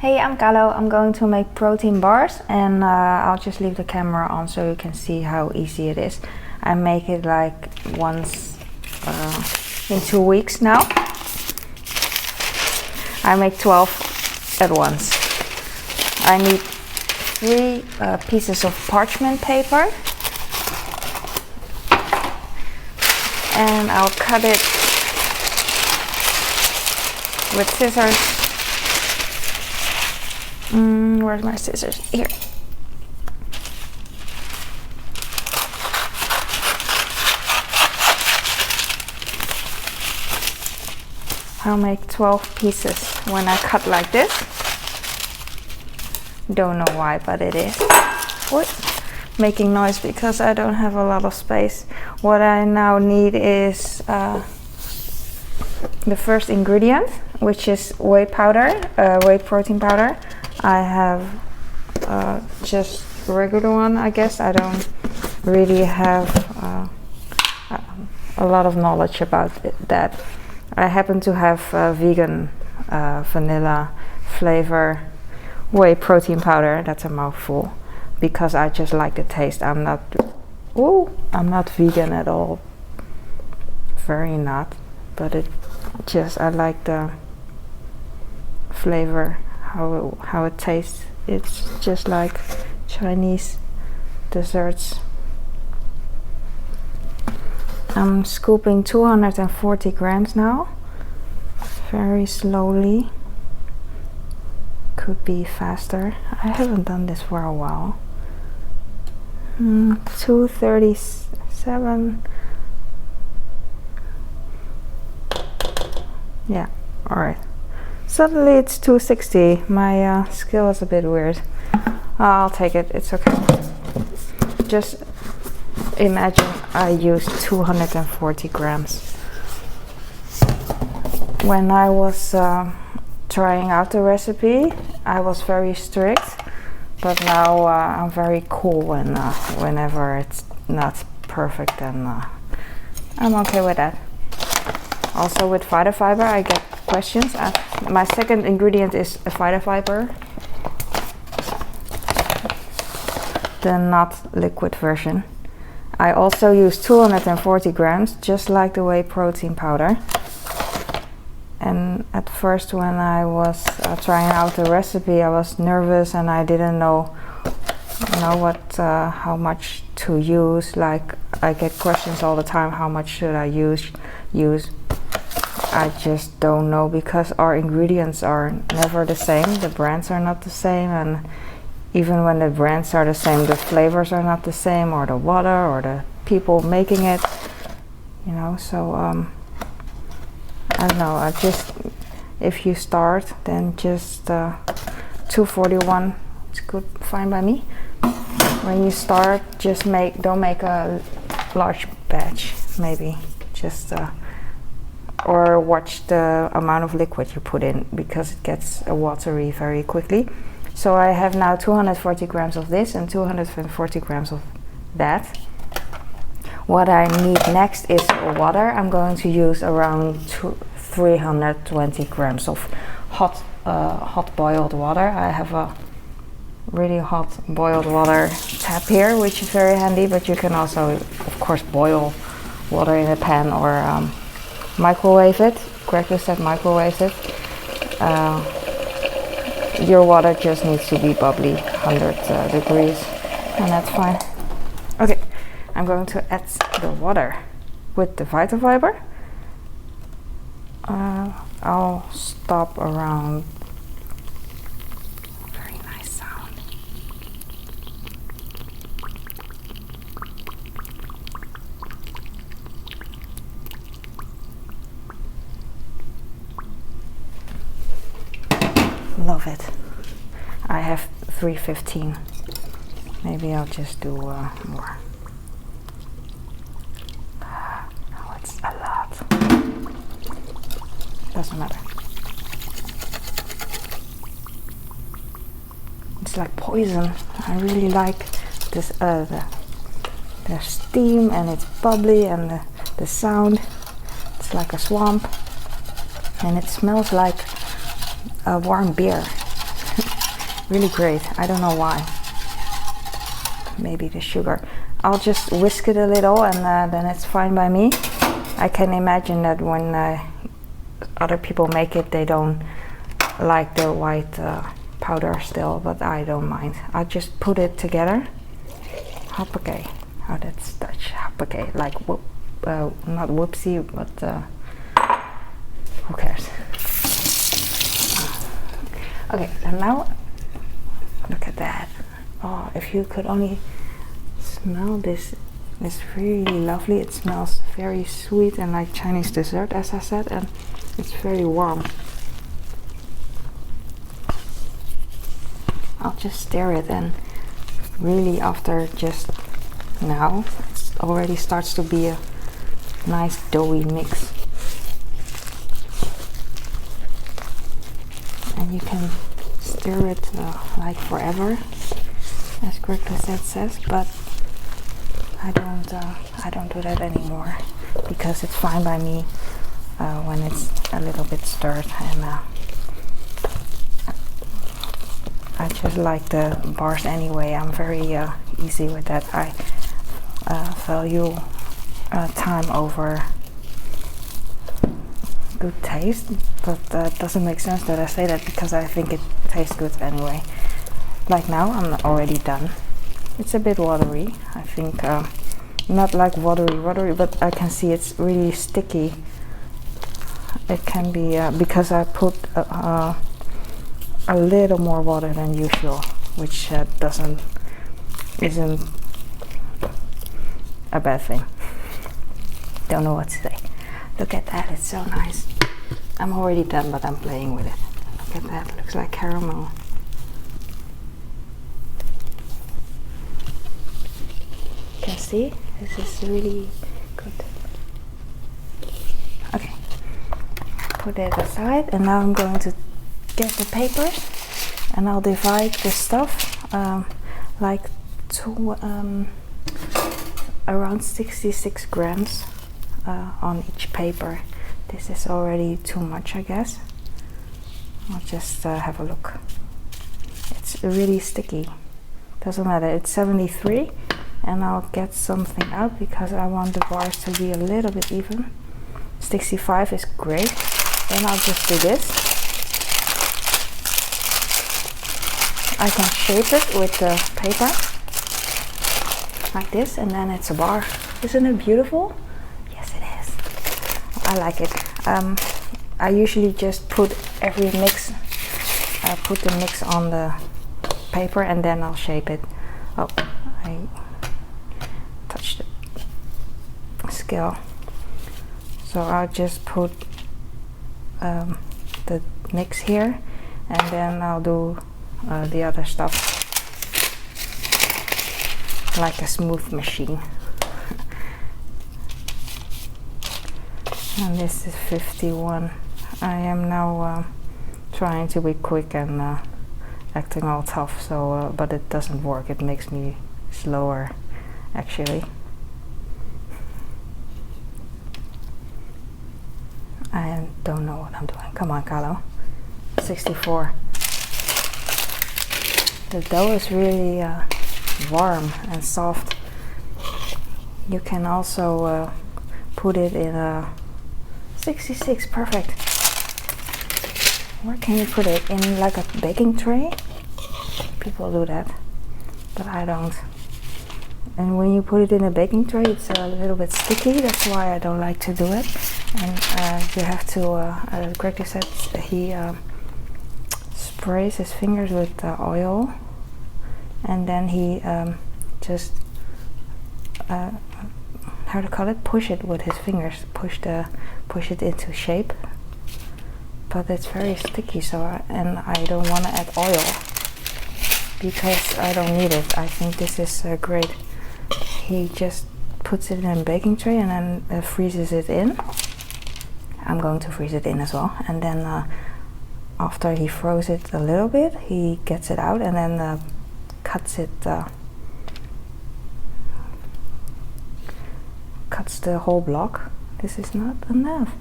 Hey, I'm Kalo. I'm going to make protein bars and I'll just leave the camera on so you can see how easy it is. I make it like once in 2 weeks now. I make 12 at once. I need 3 pieces of parchment paper and I'll cut it with scissors. Where's my scissors? Here. I'll make 12 pieces when I cut like this. Don't know why, but it is. What? Making noise because I don't have a lot of space. What I now need is the first ingredient, which is whey powder, whey protein powder. I have just regular one, I guess. I don't really have a lot of knowledge about that. I happen to have vegan vanilla flavor whey protein powder. That's a mouthful because I just like the taste. I'm not vegan at all. Very not, but I like the flavor, how it tastes. It's just like Chinese desserts. I'm scooping 240 grams now, very slowly. Could be faster. I haven't done this for a while. 237. Yeah, alright. Suddenly it's 260. My scale is a bit weird. I'll take it, it's okay. Just imagine I used 240 grams. When I was trying out the recipe, I was very strict, but now I'm very cool whenever it's not perfect, and I'm okay with that. Also with VitaFiber, I get questions. My second ingredient is a VitaFiber, the not liquid version. I also use 240 grams, just like the whey protein powder. And at first, when I was trying out the recipe, I was nervous and I didn't know how much to use. Like, I get questions all the time, how much should I use? I just don't know, because our ingredients are never the same. The brands are not the same, and even when the brands are the same, the flavors are not the same, or the water, or the people making it, so I don't know. If you start, then just 241, it's good, fine by me. When you start, just don't make a large batch, maybe just or watch the amount of liquid you put in, because it gets watery very quickly. So I have now 240 grams of this and 240 grams of that. What I need next is water. I'm going to use around 320 grams of hot boiled water. I have a really hot boiled water tap here, which is very handy, but you can also, of course, boil water in a pan or microwave it. Correctly said, microwave it. Your water just needs to be bubbly, 100 degrees, and that's fine. Okay, I'm going to add the water with the VitaFiber. I'll stop around. Very nice sound. Love it. I have 315. Maybe I'll just do more. Oh, it's a lot. Doesn't matter. It's like poison. I really like this. The steam, and it's bubbly, and the sound. It's like a swamp, and it smells like a warm beer. really great. I don't know why. Maybe the sugar. I'll just whisk it a little, and then it's fine by me. I can imagine that when other people make it, they don't like the white powder still, but I don't mind. I'll just put it together. Hoppakee. Oh, that's Dutch. Hoppakee. Like whoop, not whoopsie, but who cares? Okay, and now look at that. Oh, if you could only smell this. It's really lovely. It smells very sweet and like Chinese dessert, as I said, and it's very warm. I'll just stir it, and really after just now it already starts to be a nice doughy mix. And you can stir it like forever, as Doucette says, but I don't do that anymore because it's fine by me when it's a little bit stirred, and I just like the bars anyway. I'm very easy with that. I value time over good taste, but that doesn't make sense that I say that because I think it tastes good anyway. Like now I'm already done. It's a bit watery, I think, not like watery, but I can see it's really sticky. It can be because I put a little more water than usual, which isn't a bad thing. Don't know what to say. Look at that, it's so nice. I'm already done, but I'm playing with it. Look at that, looks like caramel. You can see, this is really good. Okay, put it aside, and now I'm going to get the papers, and I'll divide the stuff like around 66 grams on each paper. This is already too much, I guess. I'll just have a look. It's really sticky. Doesn't matter, it's 73, and I'll get something out because I want the bars to be a little bit even. 65 is great. Then I'll just do this. I can shape it with the paper like this, and then it's a bar. Isn't it beautiful? Yes, it is. I like it. I usually just put every mix, put the mix on the paper, and then I'll shape it. Oh, I touched the scale. So I'll just put the mix here, and then I'll do the other stuff like a smooth machine. And this is 51. I am now trying to be quick and acting all tough, so but it doesn't work. It makes me slower, actually. I don't know what I'm doing. Come on, Kalo. 64. The dough is really warm and soft. You can also put it in a 66, perfect. Where can you put it? In like a baking tray? People do that, but I don't. And when you put it in a baking tray, it's a little bit sticky. That's why I don't like to do it. And you have to, Gregory said he sprays his fingers with oil, and then he just how to call it, push it with his fingers, push it into shape. But it's very sticky, so I don't want to add oil because I don't need it. I think this is great. He just puts it in a baking tray and then freezes it in. I'm going to freeze it in as well, and then after he froze it a little bit, he gets it out and then cuts the whole block. This is not enough.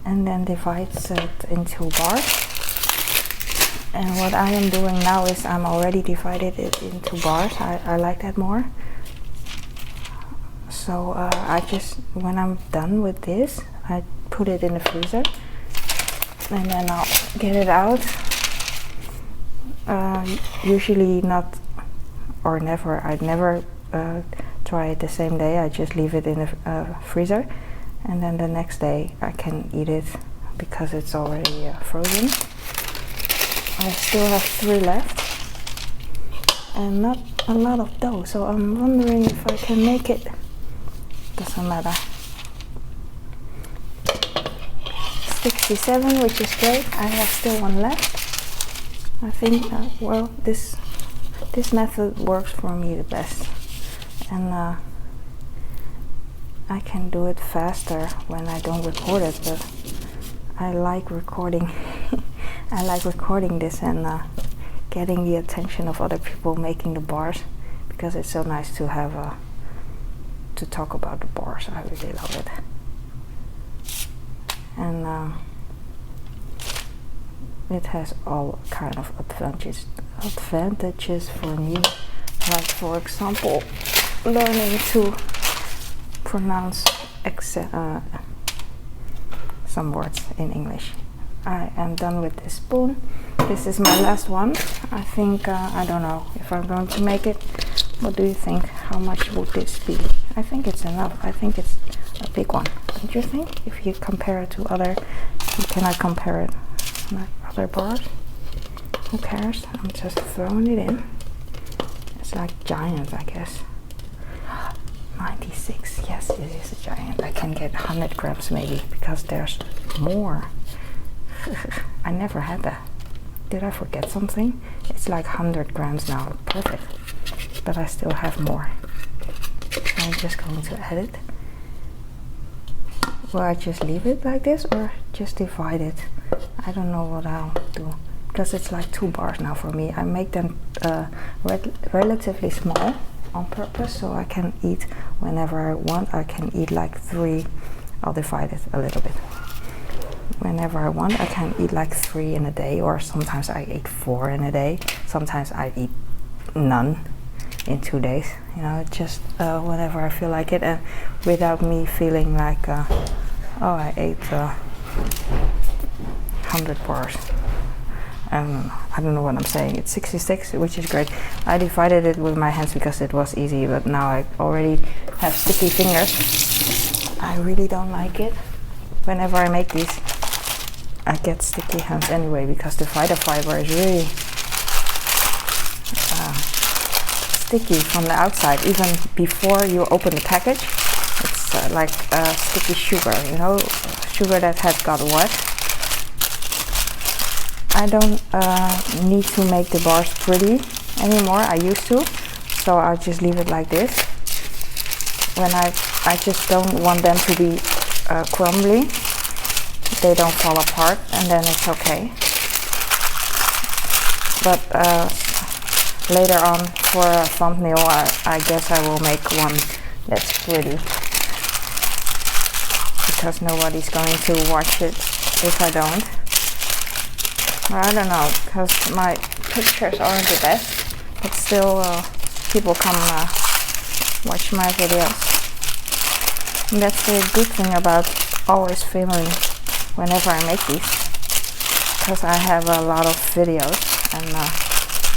And then divides it into bars. And what I am doing now is I'm already divided it into bars. I like that more. So I just, when I'm done with this, I put it in the freezer, and then I'll get it out. Usually not, or never, I'd never try it the same day. I just leave it in the freezer, and then the next day I can eat it because it's already frozen. I still have 3 left and not a lot of dough, so I'm wondering if I can make it. Doesn't matter. 67, which is great. I have still 1 left. I think well, this method works for me the best, and I can do it faster when I don't record it, but I like recording. I like recording this and getting the attention of other people making the bars, because it's so nice to have to talk about the bars. I really love it. And it has all kind of advantages for me, like for example learning to pronounce some words in English. I am done with this spoon. This is my last one. I think I don't know if I'm going to make it. What do you think? How much would this be? I think it's enough. I think it's a big one, don't you think? If you compare it to other, you cannot compare it like other bars. Who cares? I'm just throwing it in. It's like giant, I guess. 96. Yes, it is a giant. I can get 100 grams maybe, because there's more. I never had that. Did I forget something? It's like 100 grams now. Perfect. But I still have more. I'm just going to add it. Will I just leave it like this or just divide it? I don't know what I'll do, because it's like 2 bars now for me. I make them relatively small on purpose, so I can eat whenever I want. I can eat like 3. I'll divide it a little bit. Whenever I want, I can eat like 3 in a day, or sometimes I eat 4 in a day. Sometimes I eat none in 2 days. You know, just whenever I feel like it, and without me feeling like, oh, I ate 100 bars. I don't know what I'm saying. It's 66, which is great. I divided it with my hands because it was easy, but now I already have sticky fingers. I really don't like it. Whenever I make these, I get sticky hands anyway, because the VitaFiber is really sticky from the outside. Even before you open the package, it's like sticky sugar, you know, sugar that has got wet. I don't need to make the bars pretty anymore. I used to, so I'll just leave it like this. When I just don't want them to be crumbly. They don't fall apart, and then it's okay. But later on, for a thumbnail, I guess I will make one that's pretty, because nobody's going to watch it if I don't. Or I don't know, because my pictures aren't the best, but still people come watch my videos. And that's the good thing about always filming whenever I make these, because I have a lot of videos, and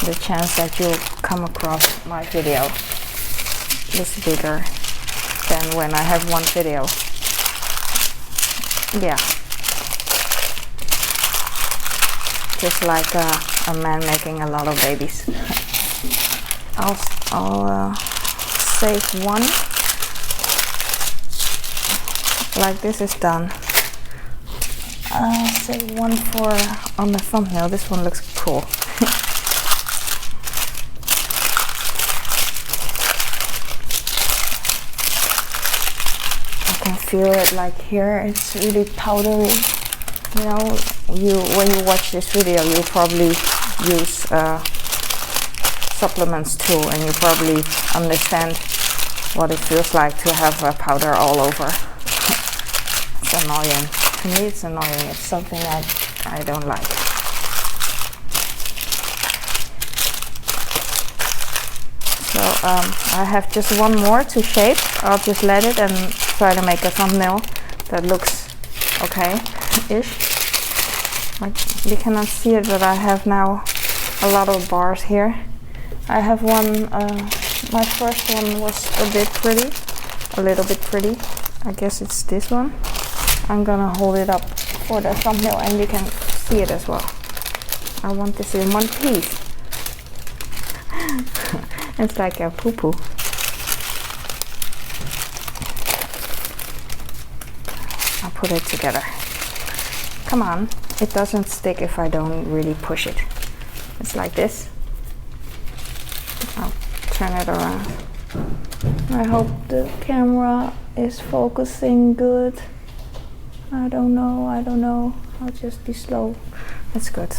the chance that you'll come across my video is bigger than when I have one video. Yeah. Just like a man making a lot of babies. I'll save one. Like this is done. I'll save one for on the thumbnail. This one looks cool. I can feel it like here. It's really powdery. You know, when you watch this video, you probably use supplements too, and you probably understand what it feels like to have powder all over. It's annoying. To me, it's annoying. It's something I don't like. I have just one more to shape. I'll just let it and try to make a thumbnail that looks okay-ish. You cannot see it, but I have now a lot of bars here. I have one, my first one was a little bit pretty. I guess it's this one. I'm gonna hold it up for the thumbnail and you can see it as well. I want this in one piece. It's like a poo-poo. I'll put it together. Come on, it doesn't stick if I don't really push it. It's like this. I'll turn it around. I hope the camera is focusing good. I don't know. I'll just be slow. It's good.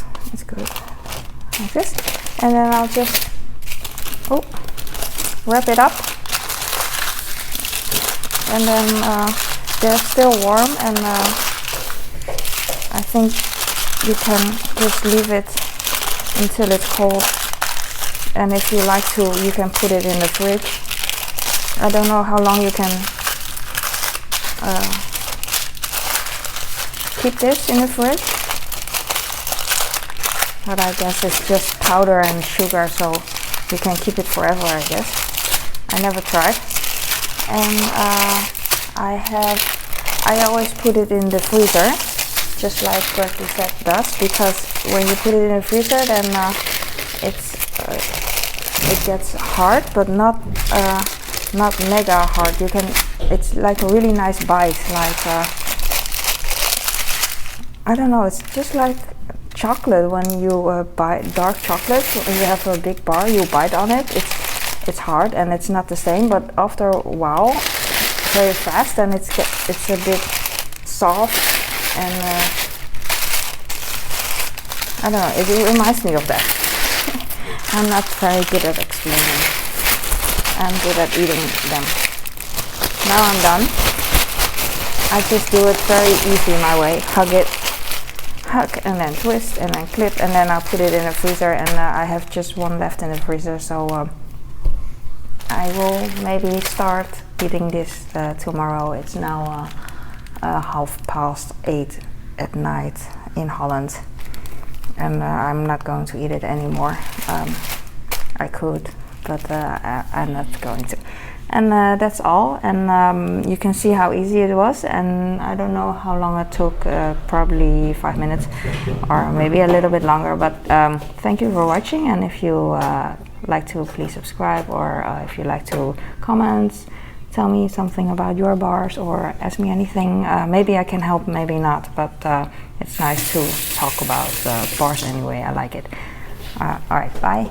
Like this. And then I'll just wrap it up. And then they're still warm, and I think you can just leave it until it's cold. And if you like to, you can put it in the fridge. I don't know how long you can keep this in the fridge, but I guess it's just powder and sugar, so you can keep it forever, I guess. I never tried. And I always put it in the freezer, just like Doucette does, because when you put it in the freezer, then it gets hard, but not mega hard. It's like a really nice bite, like I don't know, it's just like chocolate. When you buy dark chocolate, when you have a big bar, you bite on it, it's hard and it's not the same, but after a while, very fast, and it's a bit soft, and I don't know, it reminds me of that. I'm not very good at explaining. I'm good at eating them. Now I'm done. I just do it very easy my way. Hug and then twist and then clip, and then I'll put it in the freezer, and I have just one left in the freezer, so I will maybe start eating this tomorrow. It's now 8:30 at night in Holland, and I'm not going to eat it anymore. I could, but I'm not going to. And that's all, and you can see how easy it was, and I don't know how long it took, probably 5 minutes or maybe a little bit longer, but thank you for watching, and if you like to, please subscribe, or if you like to comment, tell me something about your bars or ask me anything. Maybe I can help, maybe not, but it's nice to talk about bars anyway. I like it. Alright, bye.